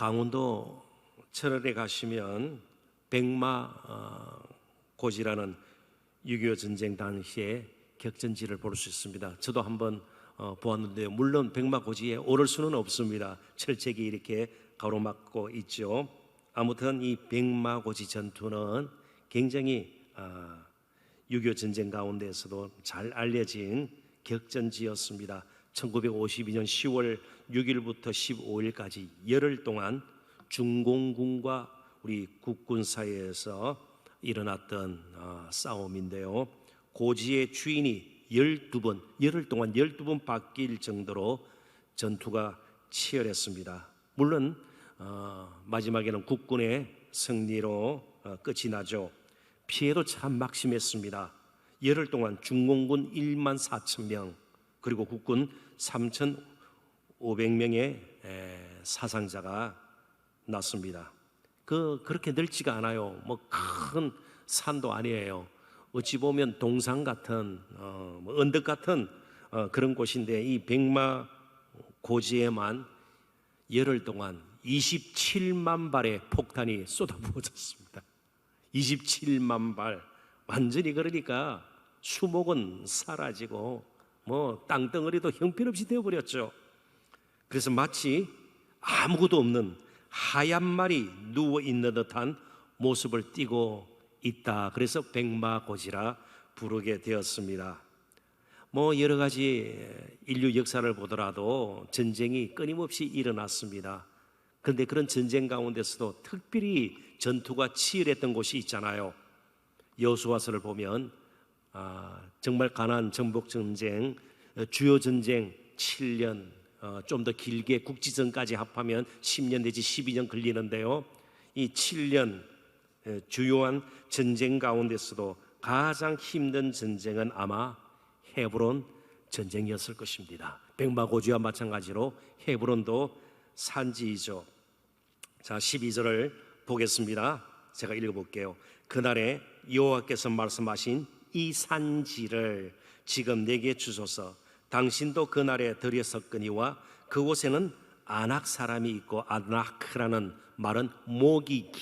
강원도 철원에 가시면 백마고지라는 6.25 전쟁 당시에 격전지를 볼 수 있습니다. 저도 한번 보았는데 물론 백마고지에 오를 수는 없습니다. 철책이 이렇게 가로막고 있죠. 아무튼 이 백마고지 전투는 굉장히 6.25 전쟁 가운데에서도 잘 알려진 격전지였습니다. 1952년 10월 6일부터 15일까지 열흘 동안 중공군과 우리 국군 사이에서 일어났던 싸움인데요. 고지의 주인이 12번, 열흘 동안 12번 바뀔 정도로 전투가 치열했습니다. 물론 마지막에는 국군의 승리로 끝이 나죠. 피해도 참 막심했습니다. 열흘 동안 중공군 1만 4천 명, 그리고 국군 3,500명의 사상자가 났습니다. 그렇게 넓지가 않아요. 뭐 큰 산도 아니에요. 어찌 보면 동상 같은 언덕 같은 그런 곳인데, 이 백마 고지에만 열흘 동안 27만 발의 폭탄이 쏟아부어졌습니다. 27만 발, 완전히 그러니까 수목은 사라지고 뭐 땅덩어리도 형편없이 되어버렸죠. 그래서 마치 아무것도 없는 하얀 말이 누워있는 듯한 모습을 띠고 있다. 그래서 백마고지라 부르게 되었습니다. 뭐 여러 가지 인류 역사를 보더라도 전쟁이 끊임없이 일어났습니다. 그런데 그런 전쟁 가운데서도 특별히 전투가 치열했던 곳이 있잖아요. 여호수아서를 보면 정말 가나안 정복 전쟁, 주요 전쟁 7년, 좀 더 길게 국지전까지 합하면 10년 내지 12년 걸리는데요. 이 7년 주요한 전쟁 가운데서도 가장 힘든 전쟁은 아마 헤브론 전쟁이었을 것입니다. 백마고지와 마찬가지로 헤브론도 산지이죠. 자, 12절을 보겠습니다. 제가 읽어볼게요. 그날에 여호와께서 말씀하신 이 산지를 지금 내게 주소서. 당신도 그날에 들여섰거니와 그곳에는 아낙 사람이 있고, 아낙라는 말은 목이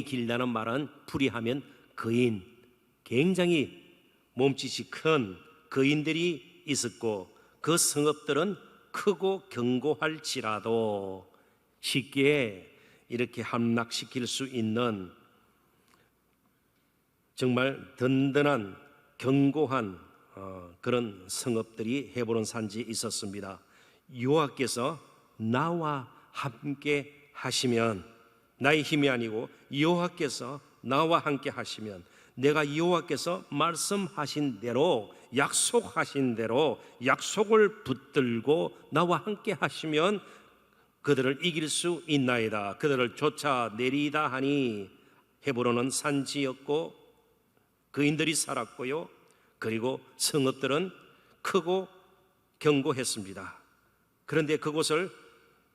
길다는 말은 풀이하면 거인, 굉장히 몸짓이 큰 거인들이 있었고, 그 성읍들은 크고 견고할지라도 쉽게 이렇게 함락시킬 수 있는 정말 든든한 견고한 그런 성읍들이 헤브론 산지에 있었습니다. 여호와께서 나와 함께 하시면, 나의 힘이 아니고 여호와께서 나와 함께 하시면, 내가 여호와께서 말씀하신 대로, 약속하신 대로 약속을 붙들고 나와 함께 하시면 그들을 이길 수 있나이다. 그들을 쫓아내리다 하니, 헤브론은 산지였고 거인들이 살았고요, 그리고 성읍들은 크고 견고했습니다. 그런데 그곳을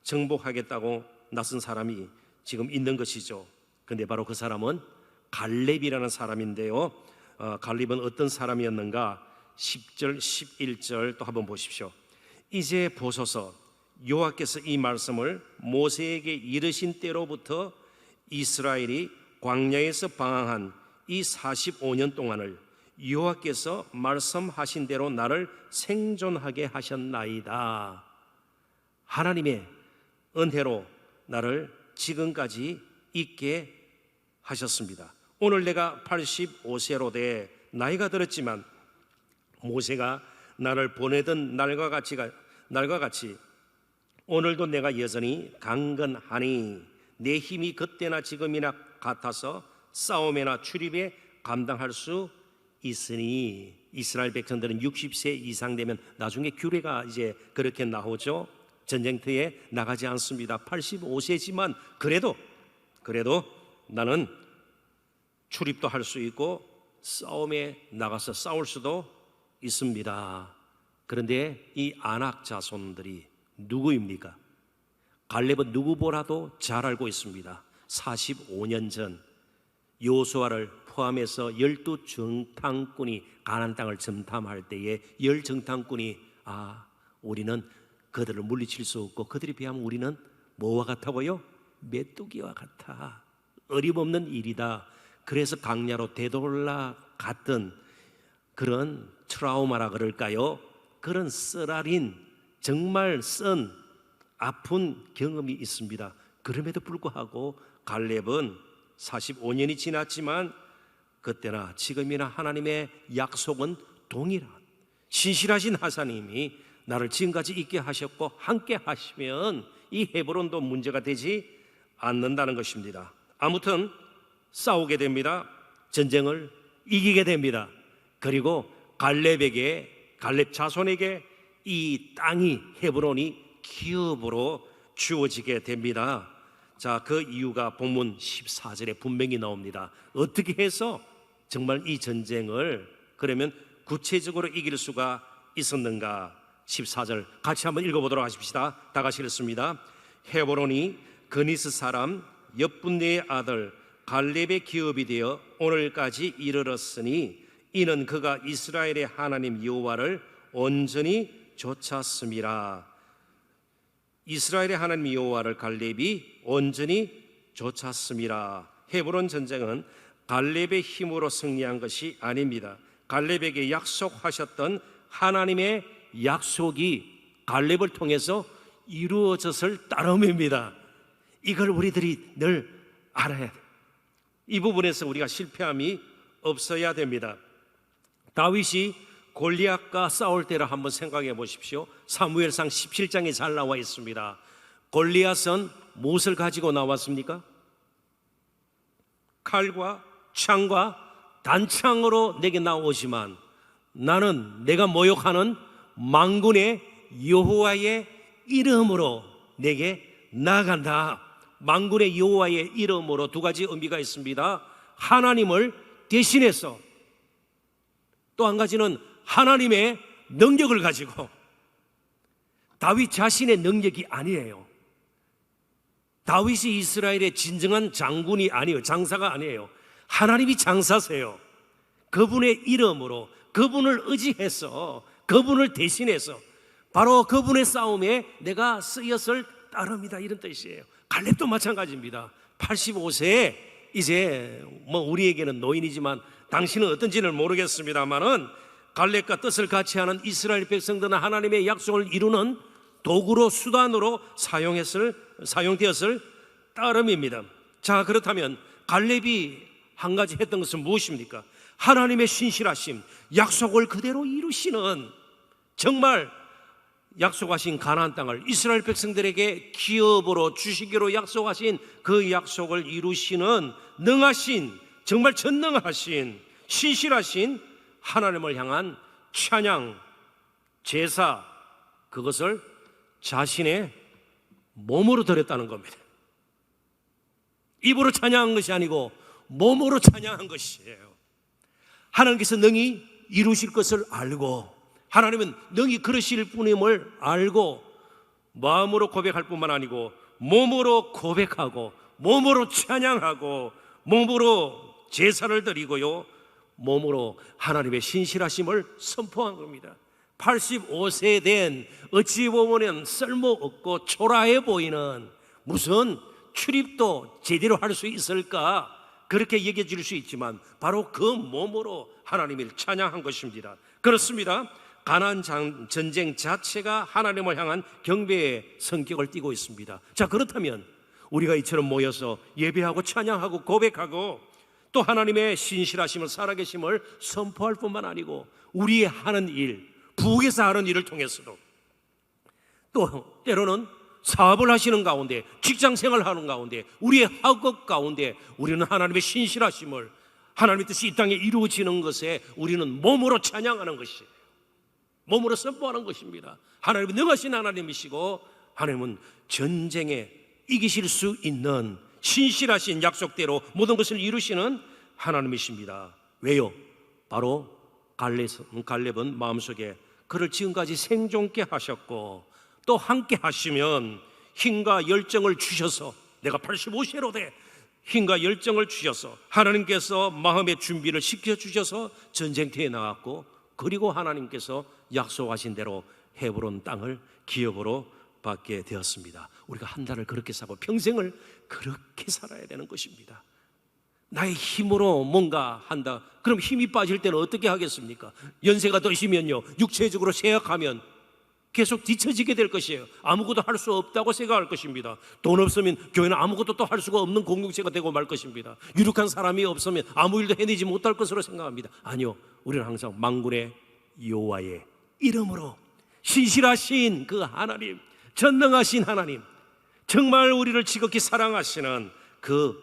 정복하겠다고 나선 사람이 지금 있는 것이죠. 그런데 바로 그 사람은 갈렙이라는 사람인데요. 갈렙은 어떤 사람이었는가? 10절 11절 또 한번 보십시오. 이제 보소서, 여호와께서 이 말씀을 모세에게 이르신 때로부터 이스라엘이 광야에서 방황한 이 45년 동안을 여호와께서 말씀하신 대로 나를 생존하게 하셨나이다. 하나님의 은혜로 나를 지금까지 있게 하셨습니다. 오늘 내가 85세로 돼 나이가 들었지만 모세가 나를 보내던 날과 같이 오늘도 내가 여전히 강건하니 내 힘이 그때나 지금이나 같아서 싸움이나 출입에 감당할 수 있으니. 이스라엘 백성들은 60세 이상 되면 나중에 규례가 이제 그렇게 나오죠. 전쟁터에 나가지 않습니다. 85세지만 그래도 나는 출입도 할 수 있고 싸움에 나가서 싸울 수도 있습니다. 그런데 이 아낙 자손들이 누구입니까? 갈렙은 누구보다도 잘 알고 있습니다. 45년 전 여호수아를 포함해서 12정탐꾼이 가나안 땅을 점탐할 때에 10정탐꾼이 우리는 그들을 물리칠 수 없고 그들에 비하면 우리는 뭐와 같다고요? 메뚜기와 같아. 어림없는 일이다. 그래서 강야로 되돌아 갔던 그런 트라우마라 그럴까요? 그런 쓰라린 정말 쓴 아픈 경험이 있습니다. 그럼에도 불구하고 갈렙은 45년이 지났지만 그때나 지금이나 하나님의 약속은 동일한 신실하신 하나님이 나를 지금까지 있게 하셨고 함께 하시면 이 헤브론도 문제가 되지 않는다는 것입니다. 아무튼 싸우게 됩니다. 전쟁을 이기게 됩니다. 그리고 갈렙 자손에게 이 땅이 헤브론이 기업으로 주어지게 됩니다. 자, 그 이유가 본문 14절에 분명히 나옵니다. 어떻게 해서 정말 이 전쟁을 그러면 구체적으로 이길 수가 있었는가? 14절 같이 한번 읽어보도록 하십시다. 다 같이 읽습니다. 헤브론이 그니스 사람 여분네의 아들 갈렙의 기업이 되어 오늘까지 이르렀으니 이는 그가 이스라엘의 하나님 여호와를 온전히 좇았음이라. 이스라엘의 하나님 여호와를 갈렙이 온전히 좇았음이라. 헤브론 전쟁은 갈렙의 힘으로 승리한 것이 아닙니다. 갈렙에게 약속하셨던 하나님의 약속이 갈렙을 통해서 이루어졌을 따름입니다. 이걸 우리들이 늘 알아야 돼요. 이 부분에서 우리가 실패함이 없어야 됩니다. 다윗이 골리앗과 싸울 때를 한번 생각해 보십시오. 사무엘상 17장에 잘 나와 있습니다. 골리앗은 무엇을 가지고 나왔습니까? 칼과 창과 단창으로 내게 나오지만 나는 내가 모욕하는 만군의 여호와의 이름으로 내게 나아간다. 만군의 여호와의 이름으로 두 가지 의미가 있습니다. 하나님을 대신해서, 또 한 가지는 하나님의 능력을 가지고. 다윗 자신의 능력이 아니에요. 다윗이 이스라엘의 진정한 장군이 아니에요. 장사가 아니에요. 하나님이 장사세요. 그분의 이름으로, 그분을 의지해서, 그분을 대신해서 바로 그분의 싸움에 내가 쓰였을 따름이다, 이런 뜻이에요. 갈렙도 마찬가지입니다. 85세에 이제 우리에게는 노인이지만 당신은 어떤지는 모르겠습니다만은 갈렙과 뜻을 같이 하는 이스라엘 백성들은 하나님의 약속을 이루는 도구로, 수단으로 사용되었을 따름입니다. 자, 그렇다면 갈렙이 한 가지 했던 것은 무엇입니까? 하나님의 신실하심, 약속을 그대로 이루시는, 정말 약속하신 가나안 땅을 이스라엘 백성들에게 기업으로 주시기로 약속하신 그 약속을 이루시는 능하신, 정말 전능하신 신실하신 하나님을 향한 찬양, 제사, 그것을 자신의 몸으로 드렸다는 겁니다. 입으로 찬양한 것이 아니고 몸으로 찬양한 것이에요. 하나님께서 능히 이루실 것을 알고, 하나님은 능히 그러실 분임을 알고 마음으로 고백할 뿐만 아니고 몸으로 고백하고 몸으로 찬양하고 몸으로 제사를 드리고요, 몸으로 하나님의 신실하심을 선포한 겁니다. 85세 된 어찌 보면 쓸모없고 초라해 보이는, 무슨 출입도 제대로 할 수 있을까, 그렇게 얘기해 줄 수 있지만 바로 그 몸으로 하나님을 찬양한 것입니다. 그렇습니다. 가나안 전쟁 자체가 하나님을 향한 경배의 성격을 띠고 있습니다. 자, 그렇다면 우리가 이처럼 모여서 예배하고 찬양하고 고백하고 또 하나님의 신실하심을, 살아계심을 선포할 뿐만 아니고 우리의 하는 일, 부엌에서 하는 일을 통해서도, 또 때로는 사업을 하시는 가운데, 직장생활을 하는 가운데, 우리의 학업 가운데 우리는 하나님의 신실하심을, 하나님의 뜻이 이 땅에 이루어지는 것에 우리는 몸으로 찬양하는 것이에요. 몸으로 선포하는 것입니다. 하나님은 능하신 하나님이시고 하나님은 전쟁에 이기실 수 있는 신실하신 약속대로 모든 것을 이루시는 하나님이십니다. 왜요? 바로 갈렙은 마음속에 그를 지금까지 생존케 하셨고 또 함께 하시면 힘과 열정을 주셔서, 내가 85세로 돼 힘과 열정을 주셔서 하나님께서 마음의 준비를 시켜주셔서 전쟁터에 나갔고, 그리고 하나님께서 약속하신 대로 헤브론 땅을 기업으로 받게 되었습니다. 우리가 한 달을 그렇게 살고 평생을 그렇게 살아야 되는 것입니다. 나의 힘으로 뭔가 한다. 그럼 힘이 빠질 때는 어떻게 하겠습니까? 연세가 드시면요, 육체적으로 쇠약하면 계속 뒤처지게 될 것이에요. 아무것도 할 수 없다고 생각할 것입니다. 돈 없으면 교회는 아무것도 또 할 수가 없는 공동체가 되고 말 것입니다. 유력한 사람이 없으면 아무 일도 해내지 못할 것으로 생각합니다. 아니요, 우리는 항상 만군의 여호와의 이름으로, 신실하신 그 하나님, 전능하신 하나님, 정말 우리를 지극히 사랑하시는 그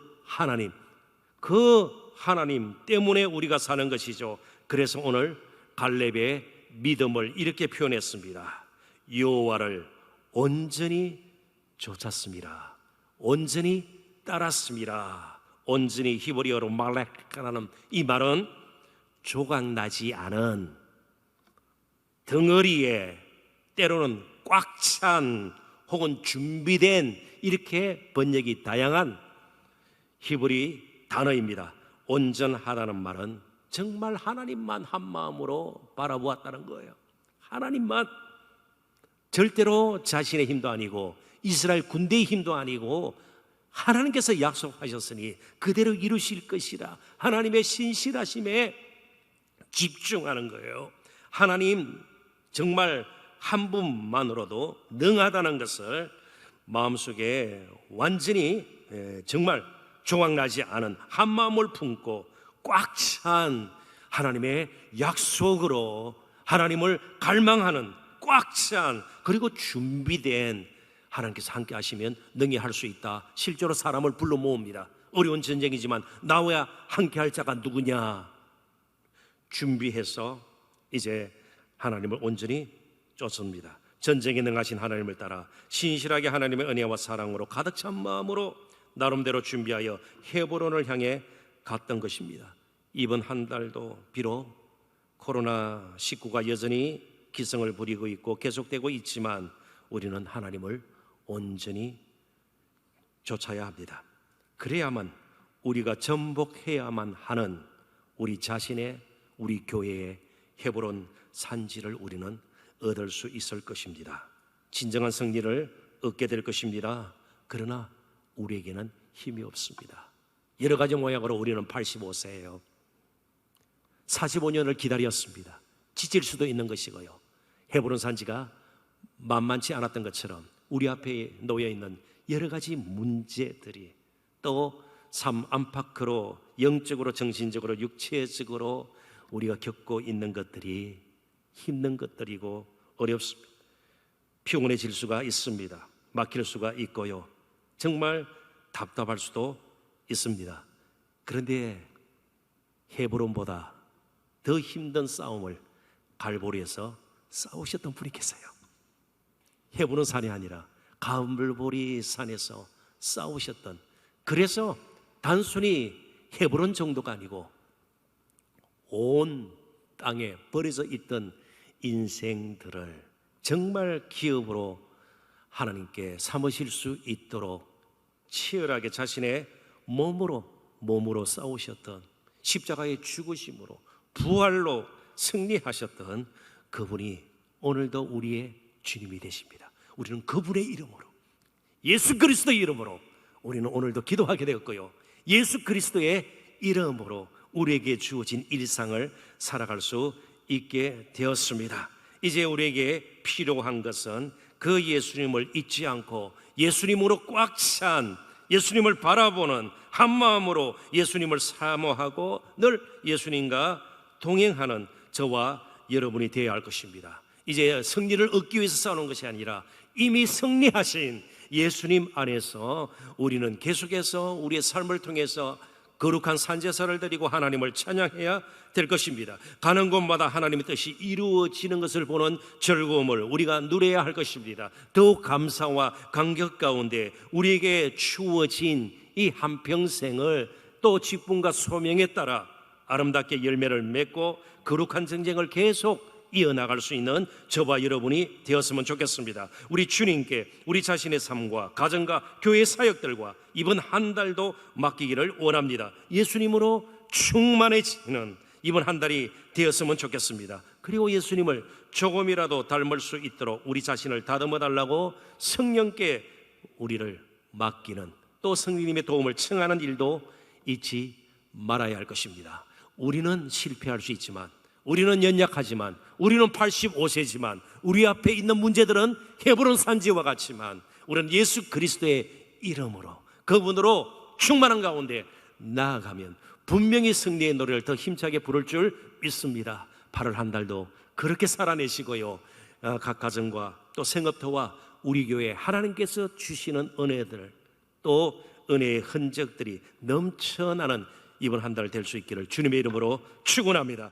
하나님 때문에 우리가 사는 것이죠. 그래서 오늘 갈렙의 믿음을 이렇게 표현했습니다. 여호와를 온전히 쫓았습니다. 온전히 따랐습니다. 온전히 히브리어로 말렉이라는 이 말은 조각나지 않은, 덩어리에 때로는 꽉 찬 혹은 준비된, 이렇게 번역이 다양한 히브리 단어입니다. 온전하다는 말은 정말 하나님만 한 마음으로 바라보았다는 거예요. 하나님만, 절대로 자신의 힘도 아니고 이스라엘 군대의 힘도 아니고 하나님께서 약속하셨으니 그대로 이루실 것이라, 하나님의 신실하심에 집중하는 거예요. 하나님 정말 한 분만으로도 능하다는 것을 마음속에 완전히 정말 조각나지 않은 한 마음을 품고 꽉 찬 하나님의 약속으로 하나님을 갈망하는 꽉 찬, 그리고 준비된, 하나님께서 함께 하시면 능히 할 수 있다. 실제로 사람을 불러 모읍니다. 어려운 전쟁이지만 나와 함께 할 자가 누구냐 준비해서 이제 하나님을 온전히 쫓습니다. 전쟁에 능하신 하나님을 따라 신실하게 하나님의 은혜와 사랑으로 가득 찬 마음으로 나름대로 준비하여 헤브론을 향해 갔던 것입니다. 이번 한 달도 비록 코로나19가 여전히 기승을 부리고 있고 계속되고 있지만 우리는 하나님을 온전히 쫓아야 합니다. 그래야만 우리가 전복해야만 하는 우리 자신의, 우리 교회의 헤브론 산지를 우리는 얻을 수 있을 것입니다. 진정한 승리를 얻게 될 것입니다. 그러나 우리에게는 힘이 없습니다. 여러 가지 모양으로 우리는 85세예요. 45년을 기다렸습니다. 지칠 수도 있는 것이고요. 헤브론 산지가 만만치 않았던 것처럼 우리 앞에 놓여 있는 여러 가지 문제들이, 또 삶 안팎으로 영적으로, 정신적으로, 육체적으로 우리가 겪고 있는 것들이 힘든 것들이고 어렵습니다. 피곤해질 수가 있습니다. 막힐 수가 있고요. 정말 답답할 수도 있습니다. 그런데 헤브론보다 더 힘든 싸움을 갈보리에서 싸우셨던 분이 계세요. 헤브론 산이 아니라 갈보리 산에서 싸우셨던, 그래서 단순히 헤브론 정도가 아니고 온 땅에 버려져 있던 인생들을 정말 기업으로 하나님께 삼으실 수 있도록 치열하게 자신의 몸으로 싸우셨던, 십자가의 죽으심으로 부활로 승리하셨던 그분이 오늘도 우리의 주님이 되십니다. 우리는 그분의 이름으로, 예수 그리스도의 이름으로 우리는 오늘도 기도하게 되었고요, 예수 그리스도의 이름으로 우리에게 주어진 일상을 살아갈 수 있게 되었습니다. 이제 우리에게 필요한 것은 그 예수님을 잊지 않고 예수님으로 꽉 찬, 예수님을 바라보는 한 마음으로 예수님을 사모하고 늘 예수님과 동행하는 저와 여러분이 되어야 할 것입니다. 이제 승리를 얻기 위해서 싸우는 것이 아니라 이미 승리하신 예수님 안에서 우리는 계속해서 우리의 삶을 통해서 거룩한 산제사를 드리고 하나님을 찬양해야 될 것입니다. 가는 곳마다 하나님의 뜻이 이루어지는 것을 보는 즐거움을 우리가 누려야 할 것입니다. 더욱 감사와 감격 가운데 우리에게 주어진 이 한평생을 또 직분과 소명에 따라 아름답게 열매를 맺고 거룩한 정쟁을 계속 이어나갈 수 있는 저와 여러분이 되었으면 좋겠습니다. 우리 주님께 우리 자신의 삶과 가정과 교회 사역들과 이번 한 달도 맡기기를 원합니다. 예수님으로 충만해지는 이번 한 달이 되었으면 좋겠습니다. 그리고 예수님을 조금이라도 닮을 수 있도록 우리 자신을 다듬어 달라고 성령께 우리를 맡기는, 또 성령님의 도움을 청하는 일도 잊지 말아야 할 것입니다. 우리는 실패할 수 있지만, 우리는 연약하지만, 우리는 85세지만, 우리 앞에 있는 문제들은 헤브론 산지와 같지만, 우리는 예수 그리스도의 이름으로, 그분으로 충만한 가운데 나아가면 분명히 승리의 노래를 더 힘차게 부를 줄 믿습니다. 8월 한 달도 그렇게 살아내시고요, 각 가정과 또 생업터와 우리 교회 하나님께서 주시는 은혜들, 또 은혜의 흔적들이 넘쳐나는 이번 한 달 될 수 있기를 주님의 이름으로 축원합니다.